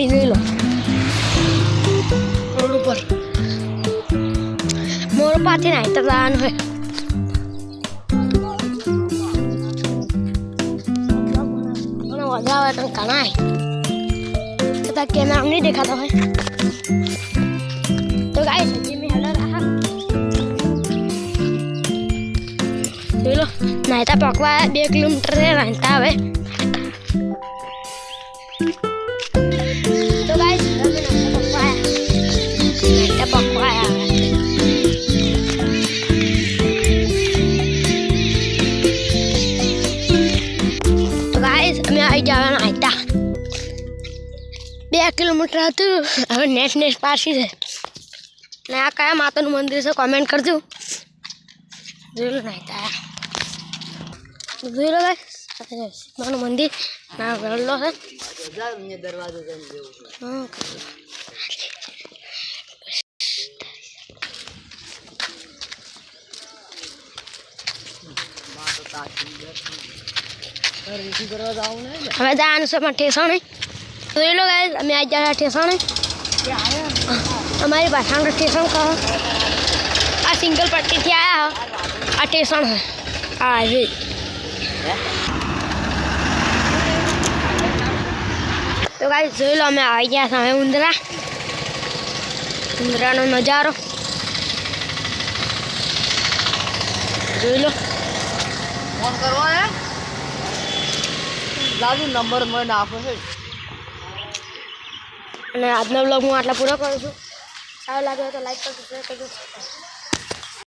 ગાડી જોઈ લો રોડ ઉપર મોર પાથી નાઈ તો જવાનું હોય મને મજા આવે તો કણાય તો કેમેરા નહીં દેખાતા હોય તો ગાઈસ હજી મેં હલા રહા જોઈ લો નાઈતા પકવા 2 કિલોમીટર નાઈતા હવે તો ગાઈસ નાઈતા પકવા તો ગાઈસ અમે આવી જવાના નાઈતા 2 કિલોમીટર હતું હવે નેટ પાછી છે ને આ કયા માતાનું મંદિર છે કોમેન્ટ કરજો જોઈ લો નાઈતા જોઈ લો ગાઈસ માનું મંદિર ના ગળલો છે દરવાજો હવે જવાનું છે પણ ઠેસાણે જોઈ લો ગાઈસ અમે આજ જરા ઠેસાણે हमारी पाछाड़ स्टेशन का आ सिंगल पट्टी थी आया आ स्टेशन है हाँ जी तो गाइस જોઈ લો અમે આવી ગયા સામે ઉંદરાનો નજારો જોઈ લો ફોન કરવો હે લાજુ નંબર મને આપો છે અને આજનો વ્લોગ હું આટલા પૂરો કરું છું સારો લાગ્યો તો લાઈક કરજો શેર કરજો